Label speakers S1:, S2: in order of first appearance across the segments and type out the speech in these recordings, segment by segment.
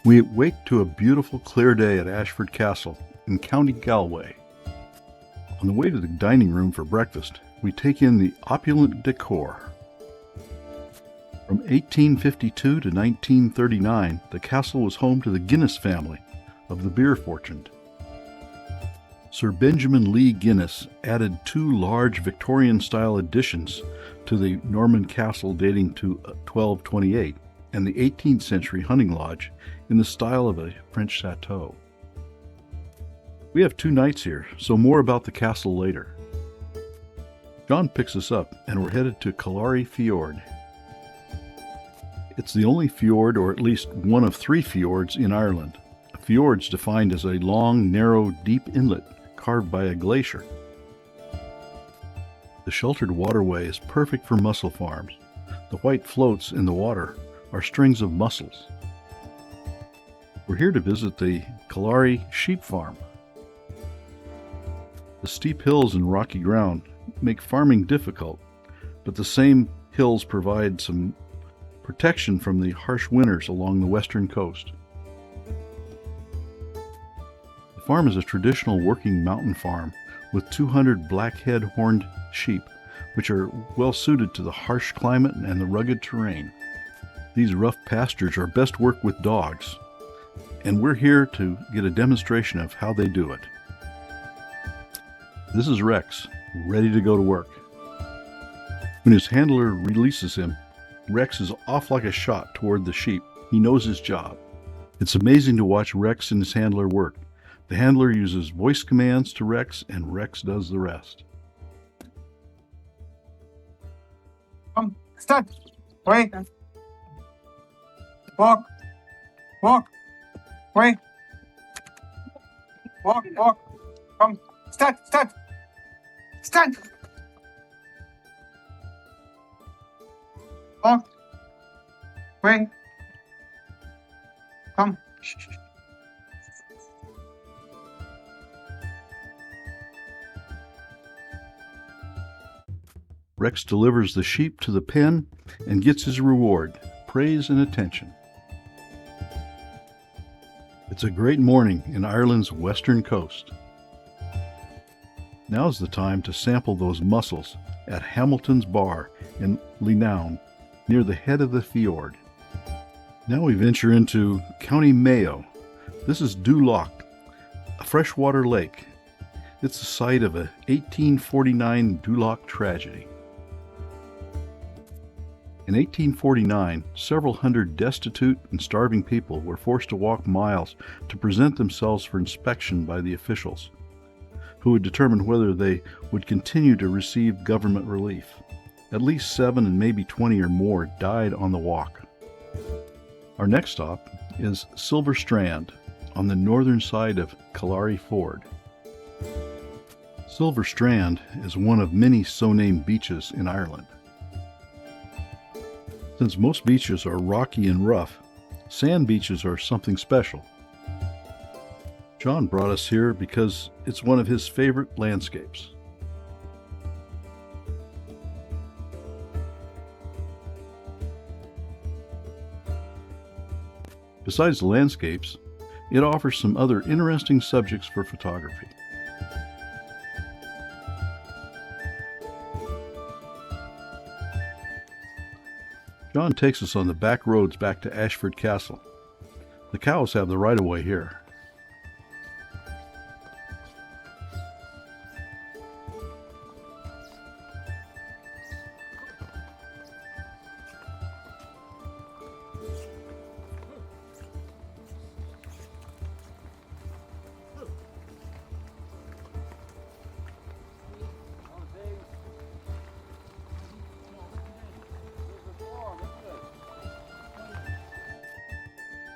S1: We wake to a beautiful clear day at Ashford Castle in County Galway. On the way to the dining room for breakfast, we take in the opulent decor. From 1852 to 1939, the castle was home to the Guinness family of the beer fortune. Sir Benjamin Lee Guinness added 2 large Victorian-style additions to the Norman castle dating to 1228 and the 18th century hunting lodge in the style of a French chateau. We have 2 nights here, so more about the castle later. John picks us up and we're headed to Killary Fjord. It's the only fjord, or at least one of 3 fjords in Ireland. A fjord's defined as a long, narrow, deep inlet carved by a glacier. The sheltered waterway is perfect for mussel farms. The white floats in the water are strings of mussels. We're here to visit the Killary sheep farm. The steep hills and rocky ground make farming difficult, but the same hills provide some protection from the harsh winters along the western coast. The farm is a traditional working mountain farm with 200 black-head horned sheep, which are well suited to the harsh climate and the rugged terrain. These rough pastures are best worked with dogs, and we're here to get a demonstration of how they do it. This is Rex, ready to go to work. When his handler releases him, Rex is off like a shot toward the sheep. He knows his job. It's amazing to watch Rex and his handler work. The handler uses voice commands to Rex, and Rex does the rest.
S2: Come, start. Wait. Walk. Walk. Wait. Walk. Walk. Come. Start. Start. Stand. Walk. Wait. Come. Shh, shh, shh.
S1: Rex delivers the sheep to the pen and gets his reward, praise and attention. It's a great morning in Ireland's western coast. Now's the time to sample those mussels at Hamilton's Bar in Leenaun, near the head of the fjord. Now we venture into County Mayo. This is Loch, a freshwater lake. It's the site of a 1849 Loch tragedy. In 1849, several hundred destitute and starving people were forced to walk miles to present themselves for inspection by the officials, who would determine whether they would continue to receive government relief. At least 7 and maybe 20 or more died on the walk. Our next stop is Silver Strand, on the northern side of Killary Fjord. Silver Strand is one of many so-named beaches in Ireland. Since most beaches are rocky and rough, sand beaches are something special. John brought us here because it's one of his favorite landscapes. Besides the landscapes, it offers some other interesting subjects for photography. John takes us on the back roads back to Ashford Castle. The cows have the right-of-way here.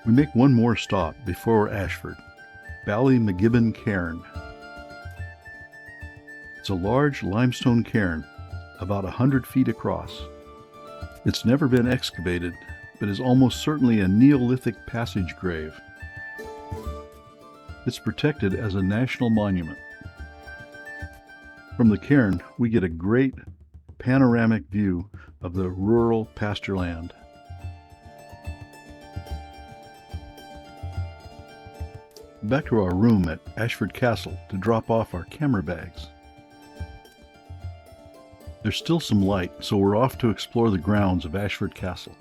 S1: We make one more stop before Ashford, Ballymagibbon Cairn. It's a large limestone cairn, about 100 feet across. It's never been excavated, but is almost certainly a Neolithic passage grave. It's protected as a national monument. From the cairn, we get a great panoramic view of the rural pasture land. Back to our room at Ashford Castle to drop off our camera bags. There's still some light, so we're off to explore the grounds of Ashford Castle.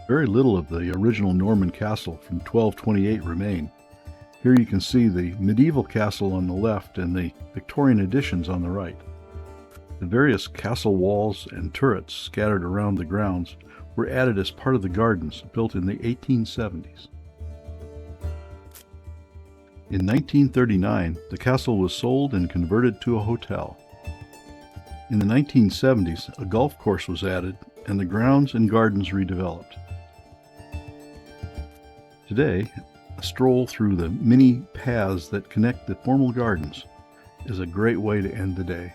S1: Very little of the original Norman castle from 1228 remain. Here you can see the medieval castle on the left and the Victorian additions on the right. The various castle walls and turrets scattered around the grounds were added as part of the gardens built in the 1870s. In 1939, the castle was sold and converted to a hotel. In the 1970s, a golf course was added and the grounds and gardens redeveloped. Today, a stroll through the many paths that connect the formal gardens is a great way to end the day.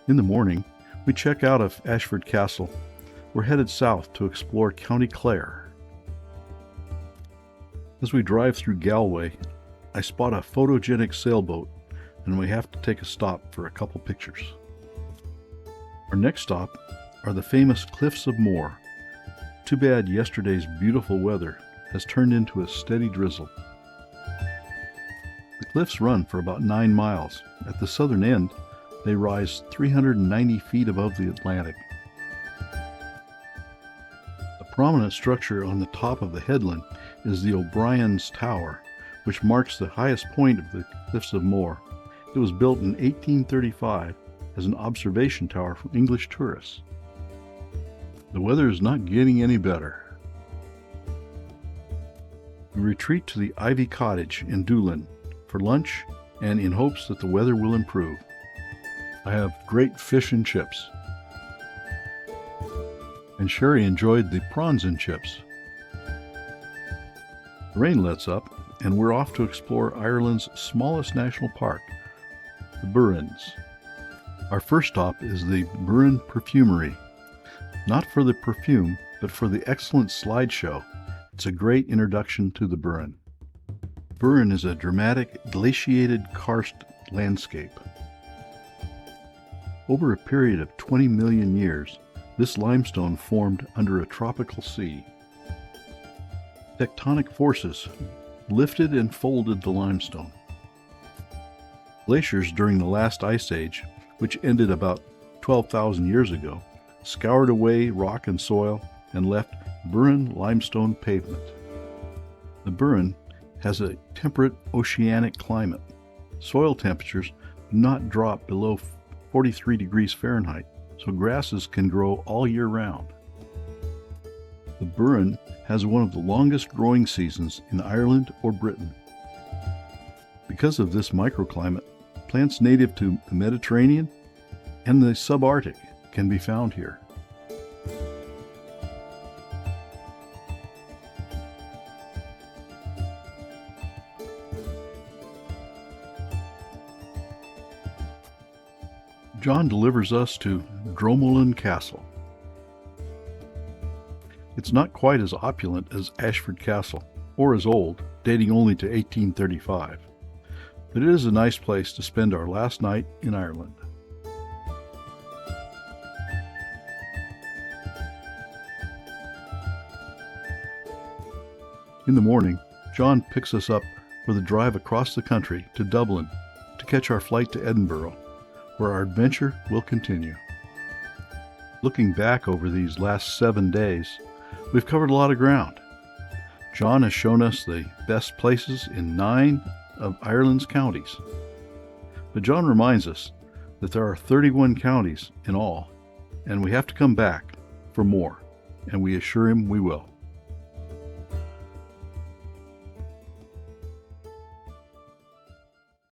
S1: In the morning, we check out of Ashford Castle. We're headed south to explore County Clare. As we drive through Galway, I spot a photogenic sailboat, and we have to take a stop for a couple pictures. Our next stop are the famous Cliffs of Moher. Too bad yesterday's beautiful weather has turned into a steady drizzle. The cliffs run for about 9 miles. At the southern end, they rise 390 feet above the Atlantic. A prominent structure on the top of the headland is the O'Brien's Tower, which marks the highest point of the Cliffs of Moher. It was built in 1835 as an observation tower for English tourists. The weather is not getting any better. We retreat to the Ivy Cottage in Doolin for lunch and in hopes that the weather will improve. I have great fish and chips. And Sherry enjoyed the prawns and chips. The rain lets up and we're off to explore Ireland's smallest national park, the Burrens. Our first stop is the Burren Perfumery. Not for the perfume, but for the excellent slideshow. It's a great introduction to the Burren. Burren is a dramatic glaciated karst landscape. Over a period of 20 million years, this limestone formed under a tropical sea. Tectonic forces lifted and folded the limestone. Glaciers during the last ice age, which ended about 12,000 years ago, scoured away rock and soil and left Burren limestone pavement. The Burren has a temperate oceanic climate. Soil temperatures do not drop below 43 degrees Fahrenheit, so grasses can grow all year round. The Burren has one of the longest growing seasons in Ireland or Britain. Because of this microclimate, plants native to the Mediterranean and the subarctic can be found here. John delivers us to Dromolin Castle. It's not quite as opulent as Ashford Castle, or as old, dating only to 1835, but it is a nice place to spend our last night in Ireland. In the morning, John picks us up for the drive across the country to Dublin to catch our flight to Edinburgh, where our adventure will continue. Looking back over these last 7 days, we've covered a lot of ground. John has shown us the best places in 9 of Ireland's counties. But John reminds us that there are 31 counties in all, and we have to come back for more, and we assure him we will.